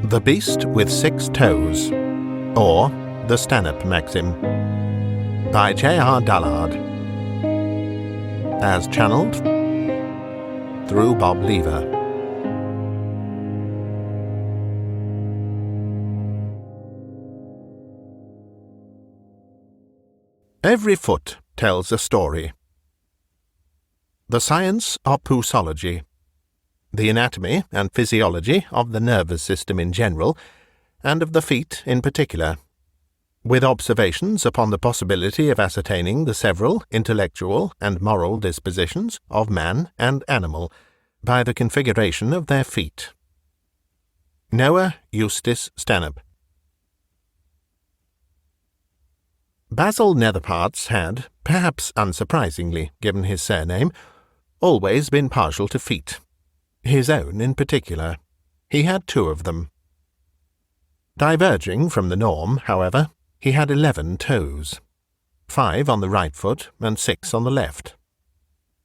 The Beast with Six Toes, or The Stannup Maxim, by J.R. Dullard, as channeled through Bob Lever. Every foot tells a story. The science of poosology, the anatomy and physiology of the nervous system in general, and of the feet in particular, with observations upon the possibility of ascertaining the several intellectual and moral dispositions of man and animal by the configuration of their feet. Noah Eustace Stanhope. Basil Netherparts had, perhaps unsurprisingly given his surname, always been partial to feet. His own in particular. He had 2 of them. Diverging from the norm, however, he had 11 toes, 5 on the right foot and 6 on the left.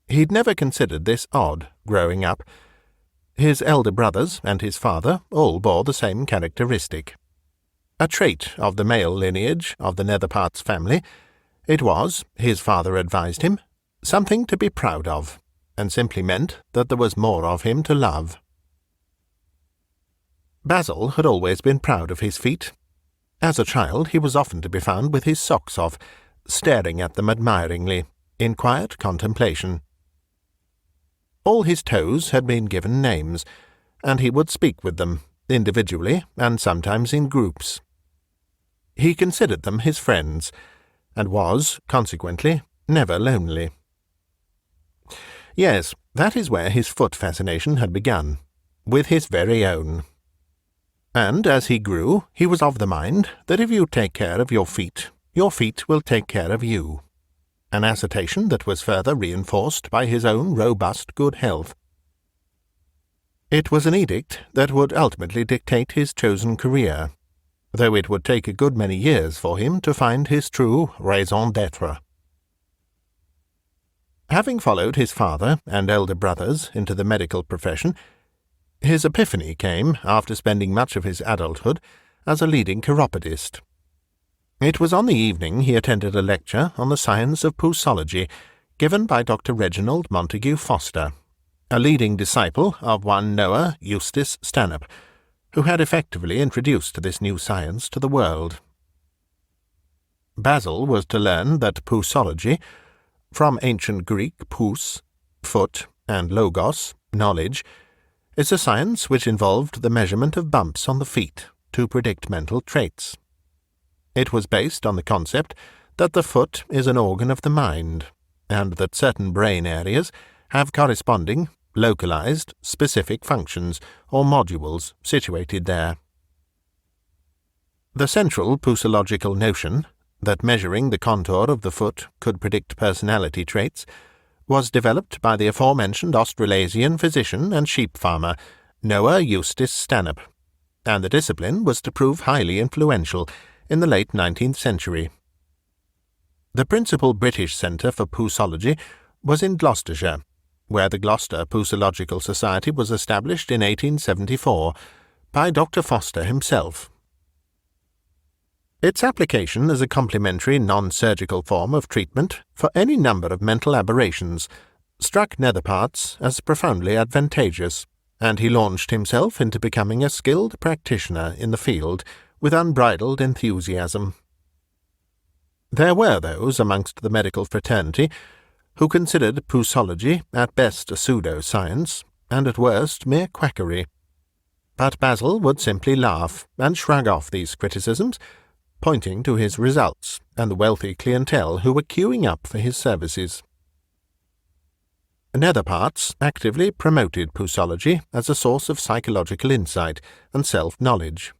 He'd never considered this odd growing up. His elder brothers and his father all bore the same characteristic. A trait of the male lineage of the Netherparts family, it was, his father advised him, something to be proud of, and simply meant that there was more of him to love. Basil had always been proud of his feet. As a child he was often to be found with his socks off, staring at them admiringly, in quiet contemplation. All his toes had been given names, and he would speak with them, individually and sometimes in groups. He considered them his friends, and was, consequently, never lonely. Yes, that is where his foot fascination had begun, with his very own. And as he grew, he was of the mind that if you take care of your feet will take care of you, an assertion that was further reinforced by his own robust good health. It was an edict that would ultimately dictate his chosen career, though it would take a good many years for him to find his true raison d'être. Having followed his father and elder brothers into the medical profession, his epiphany came after spending much of his adulthood as a leading chiropodist. It was on the evening he attended a lecture on the science of poosology given by Dr. Reginald Montague Foster, a leading disciple of one Noah Eustace Stanhope, who had effectively introduced this new science to the world. Basil was to learn that poosology, from ancient Greek pous, foot, and logos, knowledge, is a science which involved the measurement of bumps on the feet to predict mental traits. It was based on the concept that the foot is an organ of the mind, and that certain brain areas have corresponding, localized, specific functions or modules situated there. The central poosological notion that measuring the contour of the foot could predict personality traits was developed by the aforementioned Australasian physician and sheep farmer, Noah Eustace Stanhope, and the discipline was to prove highly influential in the late 19th century. The principal British centre for poosology was in Gloucestershire, where the Gloucester Poosological Society was established in 1874 by Dr. Foster himself. Its application as a complementary non-surgical form of treatment for any number of mental aberrations struck Netherparts as profoundly advantageous, and he launched himself into becoming a skilled practitioner in the field with unbridled enthusiasm. There were those amongst the medical fraternity who considered poosology at best a pseudo-science, and at worst mere quackery. But Basil would simply laugh and shrug off these criticisms, pointing to his results and the wealthy clientele who were queuing up for his services. Netherparts actively promoted poosology as a source of psychological insight and self-knowledge.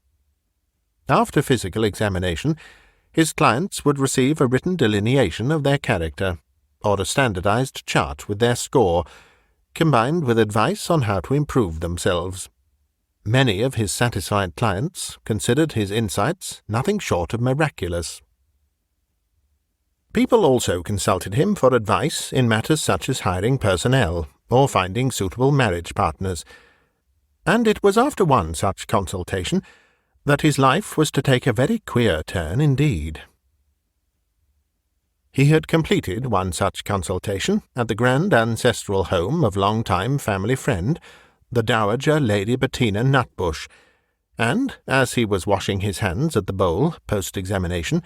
After physical examination, his clients would receive a written delineation of their character, or a standardized chart with their score, combined with advice on how to improve themselves. Many of his satisfied clients considered his insights nothing short of miraculous. People also consulted him for advice in matters such as hiring personnel or finding suitable marriage partners. And it was after one such consultation that his life was to take a very queer turn indeed. He had completed one such consultation at the grand ancestral home of long-time family friend, the Dowager Lady Bettina Nutbush, and, as he was washing his hands at the bowl post-examination,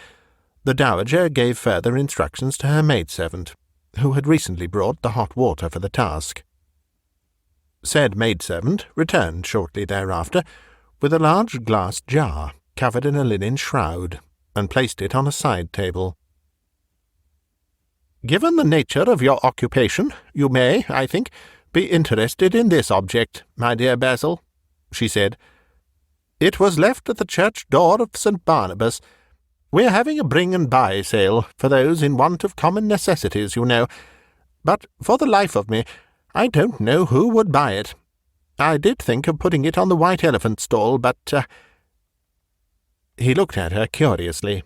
the Dowager gave further instructions to her maidservant, who had recently brought the hot water for the task. Said maidservant returned shortly thereafter with a large glass jar covered in a linen shroud, and placed it on a side table. "Given the nature of your occupation, you may, I think, be interested in this object, my dear Basil," she said. "It was left at the church door of St. Barnabas. We're having a bring-and-buy sale for those in want of common necessities, you know. But, for the life of me, I don't know who would buy it. I did think of putting it on the White Elephant stall, but—" He looked at her curiously.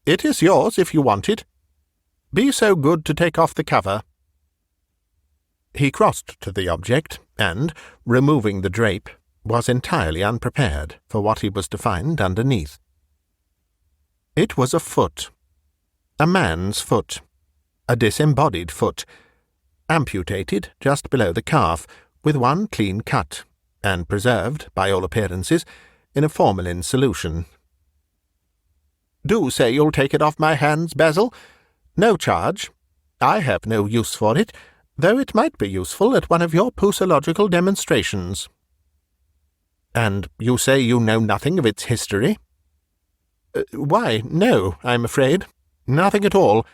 "It is yours if you want it. Be so good to take off the cover." He crossed to the object, and, removing the drape, was entirely unprepared for what he was to find underneath. It was a foot. A man's foot. A disembodied foot. Amputated just below the calf, with one clean cut, and preserved, by all appearances, in a formalin solution. "Do say you'll take it off my hands, Basil. No charge. I have no use for it, though it might be useful at one of your pusological demonstrations." "And you say you know nothing of its history?" "Why, no, I'm afraid. Nothing at all.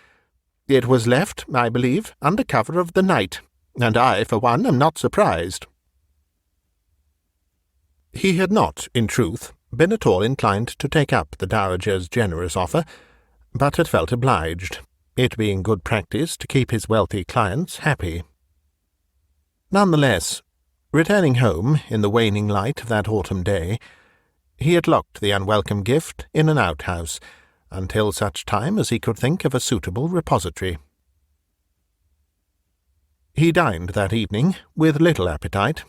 It was left, I believe, under cover of the night, and I, for one, am not surprised." He had not, in truth, been at all inclined to take up the Dowager's generous offer, but had felt obliged, it being good practice to keep his wealthy clients happy. None the less, returning home in the waning light of that autumn day, he had locked the unwelcome gift in an outhouse, until such time as he could think of a suitable repository. He dined that evening with little appetite,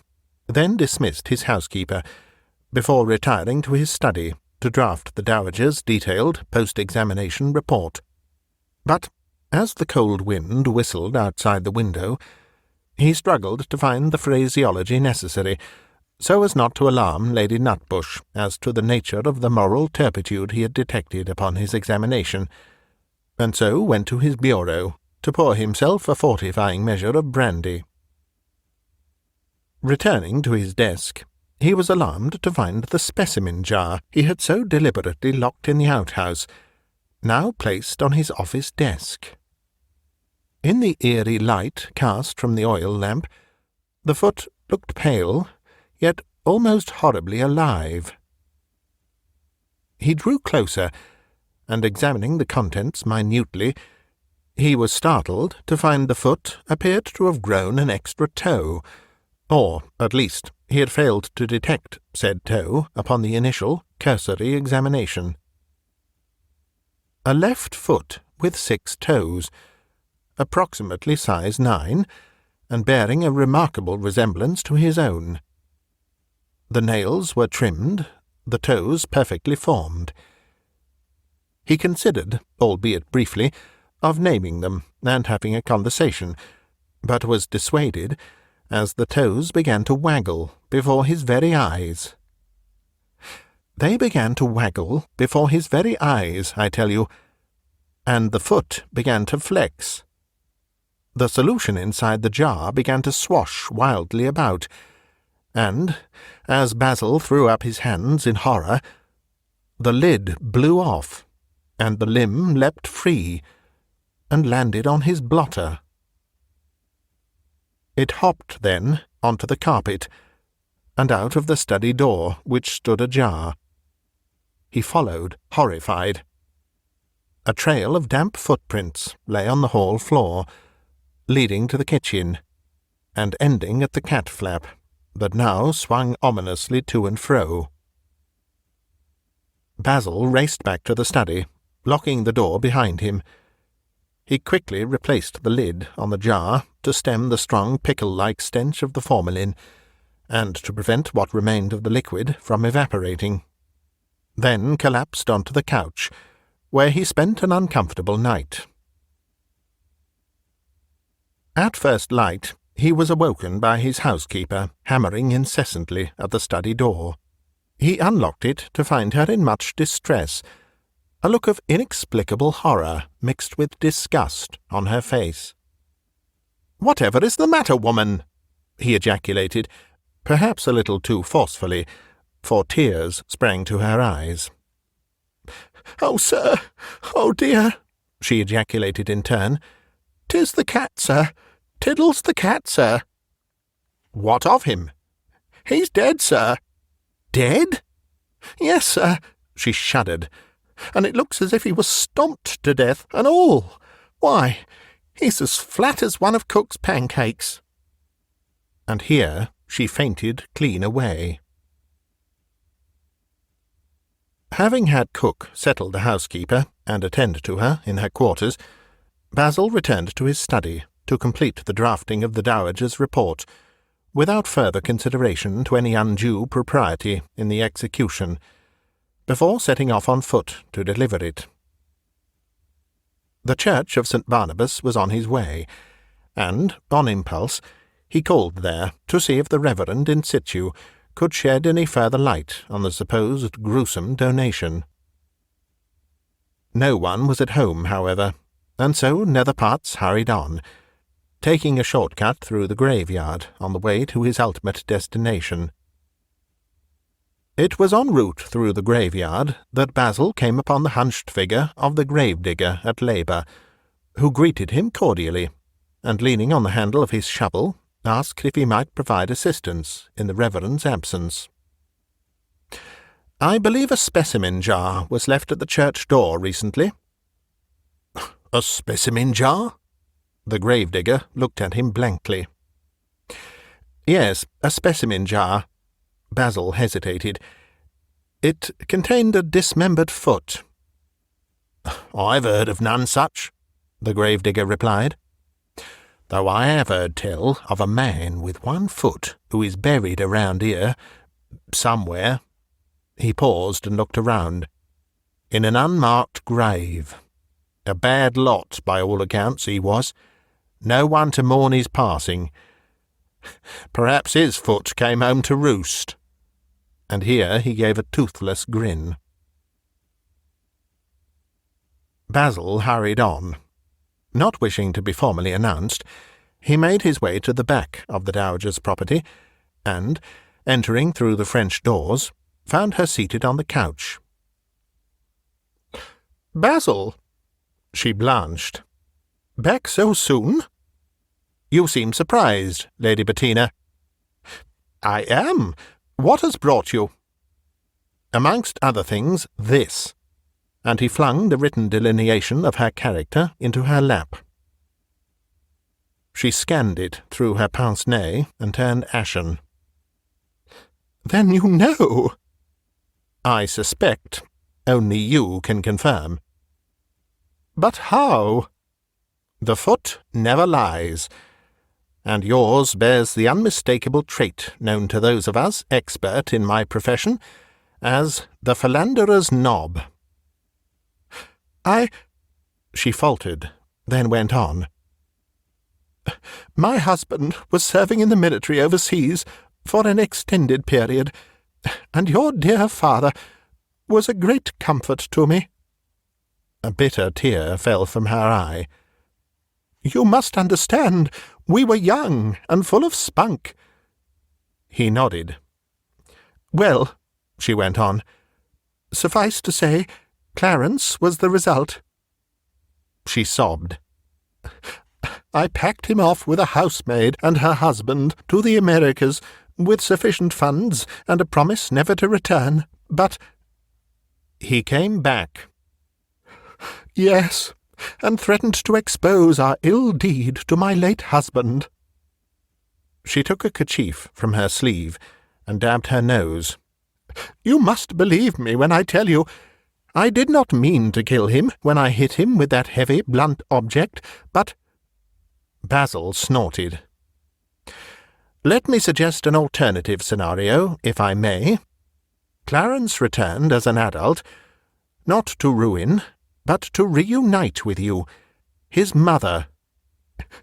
then dismissed his housekeeper, before retiring to his study to draft the Dowager's detailed post-examination report. But, as the cold wind whistled outside the window, he struggled to find the phraseology necessary, so as not to alarm Lady Nutbush as to the nature of the moral turpitude he had detected upon his examination, and so went to his bureau to pour himself a fortifying measure of brandy. Returning to his desk, he was alarmed to find the specimen jar he had so deliberately locked in the outhouse, now placed on his office desk. In the eerie light cast from the oil lamp, the foot looked pale, yet almost horribly alive. He drew closer, and examining the contents minutely, he was startled to find the foot appeared to have grown an extra toe, or, at least, he had failed to detect said toe upon the initial, cursory examination. A left foot with 6 toes, approximately size 9, and bearing a remarkable resemblance to his own. The nails were trimmed, the toes perfectly formed. He considered, albeit briefly, of naming them and having a conversation, but was dissuaded, as the toes began to waggle before his very eyes. They began to waggle before his very eyes, I tell you, and the foot began to flex. The solution inside the jar began to swash wildly about, and, as Basil threw up his hands in horror, the lid blew off, and the limb leapt free, and landed on his blotter. It hopped then onto the carpet, and out of the study door, which stood ajar. He followed, horrified. A trail of damp footprints lay on the hall floor, leading to the kitchen, and ending at the cat flap that now swung ominously to and fro. Basil raced back to the study, locking the door behind him. He quickly replaced the lid on the jar to stem the strong pickle-like stench of the formalin, and to prevent what remained of the liquid from evaporating, then collapsed onto the couch, where he spent an uncomfortable night. At first light, he was awoken by his housekeeper hammering incessantly at the study door. He unlocked it to find her in much distress, a look of inexplicable horror mixed with disgust on her face. "Whatever is the matter, woman?" he ejaculated, perhaps a little too forcefully, for tears sprang to her eyes. "Oh, sir! Oh, dear!" she ejaculated in turn. "'Tis the cat, sir! Tiddles the cat, sir!" "What of him?" "He's dead, sir." "Dead?" "Yes, sir." She shuddered. "And it looks as if he was stomped to death, and all. Why, he's as flat as one of Cook's pancakes." And here she fainted clean away. Having had Cook settle the housekeeper and attend to her in her quarters, Basil returned to his study to complete the drafting of the Dowager's report, without further consideration to any undue propriety in the execution, before setting off on foot to deliver it. The church of St. Barnabas was on his way, and, on impulse, he called there to see if the Reverend in situ could shed any further light on the supposed gruesome donation. No one was at home, however, and so Netherparts hurried on, taking a short-cut through the graveyard on the way to his ultimate destination. It was en route through the graveyard that Basil came upon the hunched figure of the gravedigger at labour, who greeted him cordially, and leaning on the handle of his shovel, asked if he might provide assistance in the Reverend's absence. "I believe a specimen jar was left at the church door recently." "A specimen jar?" The gravedigger looked at him blankly. "Yes, a specimen jar." Basil hesitated. "It contained a dismembered foot." "I've heard of none such," the gravedigger replied, "though I have heard tell of a man with one foot who is buried around here, somewhere." He paused and looked around. "In an unmarked grave. A bad lot, by all accounts, he was. No one to mourn his passing. Perhaps his foot came home to roost." And here he gave a toothless grin. Basil hurried on. Not wishing to be formally announced, he made his way to the back of the Dowager's property, and, entering through the French doors, found her seated on the couch. "Basil!" She blanched. "Back so soon?" "You seem surprised, Lady Bettina." "I am. What has brought you?" "Amongst other things, this." And he flung the written delineation of her character into her lap. She scanned it through her pince-nez and turned ashen. "Then you know?" "I suspect. Only you can confirm." "But how?" "The foot never lies, and yours bears the unmistakable trait known to those of us expert in my profession as the philanderer's knob." She faltered, then went on. "My husband was serving in the military overseas for an extended period, and your dear father was a great comfort to me." A bitter tear fell from her eye. "You must understand, we were young and full of spunk." He nodded. "Well," she went on, "suffice to say, Clarence was the result." She sobbed. "I packed him off with a housemaid and her husband to the Americas with sufficient funds and a promise never to return, but—" "He came back." "Yes, and threatened to expose our ill deed to my late husband." She took a kerchief from her sleeve and dabbed her nose. "You must believe me when I tell you, I did not mean to kill him when I hit him with that heavy, blunt object, but—" Basil snorted. Let me suggest an alternative scenario, if I may. Clarence returned as an adult, not to ruin, but to reunite with you, his mother."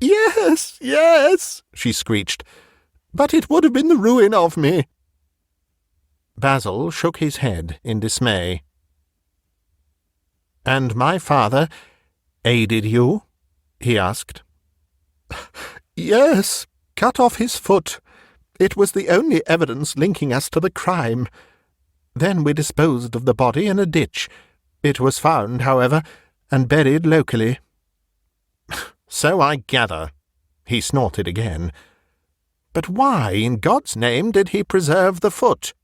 "Yes, yes," she screeched, "but it would have been the ruin of me." Basil shook his head in dismay. "And my father aided you?" he asked. "Yes, cut off his foot. It was the only evidence linking us to the crime. Then we disposed of the body in a ditch. It was found, however, and buried locally." "So I gather," he snorted again. "But why, in God's name, did he preserve the foot?"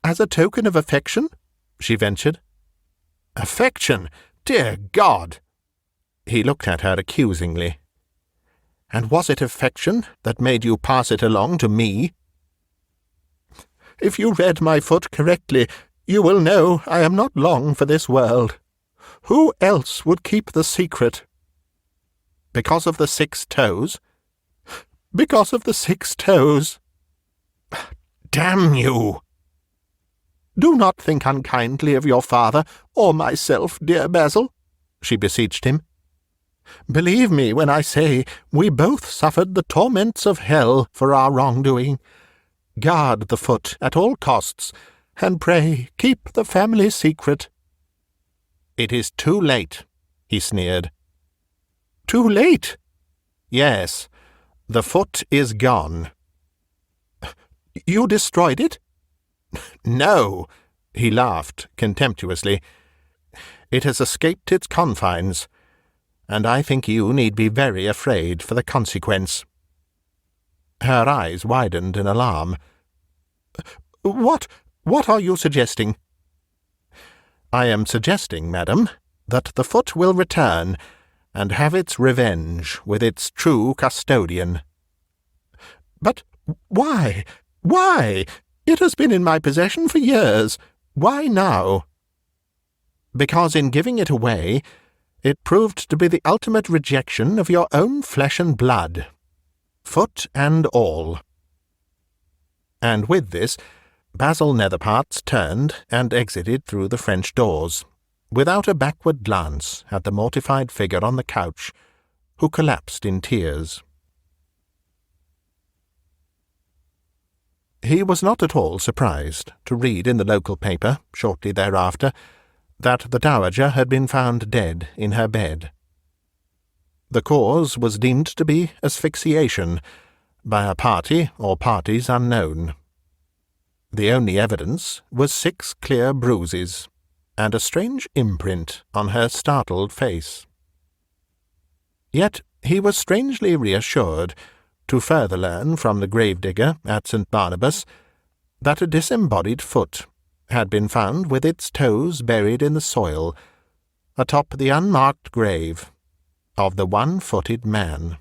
"As a token of affection," she ventured. "Affection? Dear God!" He looked at her accusingly. "And was it affection that made you pass it along to me?" "If you read my foot correctly, you will know I am not long for this world. Who else would keep the secret?" "Because of the 6 toes?" "Because of the 6 toes." "Damn you!" "Do not think unkindly of your father or myself, dear Basil," she beseeched him. "Believe me when I say we both suffered the torments of hell for our wrongdoing. Guard the foot at all costs, and pray keep the family secret." "It is too late," he sneered. "Too late?" "Yes. The foot is gone." "You destroyed it?" "No," he laughed contemptuously. "It has escaped its confines, and I think you need be very afraid for the consequence." Her eyes widened in alarm. What are you suggesting?" "I am suggesting, madam, that the foot will return and have its revenge with its true custodian." "But why? Why? It has been in my possession for years. Why now?" "Because in giving it away, it proved to be the ultimate rejection of your own flesh and blood, foot and all." And with this, Basil Netherparts turned and exited through the French doors, without a backward glance at the mortified figure on the couch, who collapsed in tears. He was not at all surprised to read in the local paper, shortly thereafter, that the Dowager had been found dead in her bed. The cause was deemed to be asphyxiation, by a party or parties unknown. The only evidence was 6 clear bruises, and a strange imprint on her startled face. Yet he was strangely reassured to further learn from the gravedigger at St. Barnabas that a disembodied foot had been found with its toes buried in the soil atop the unmarked grave of the one-footed man.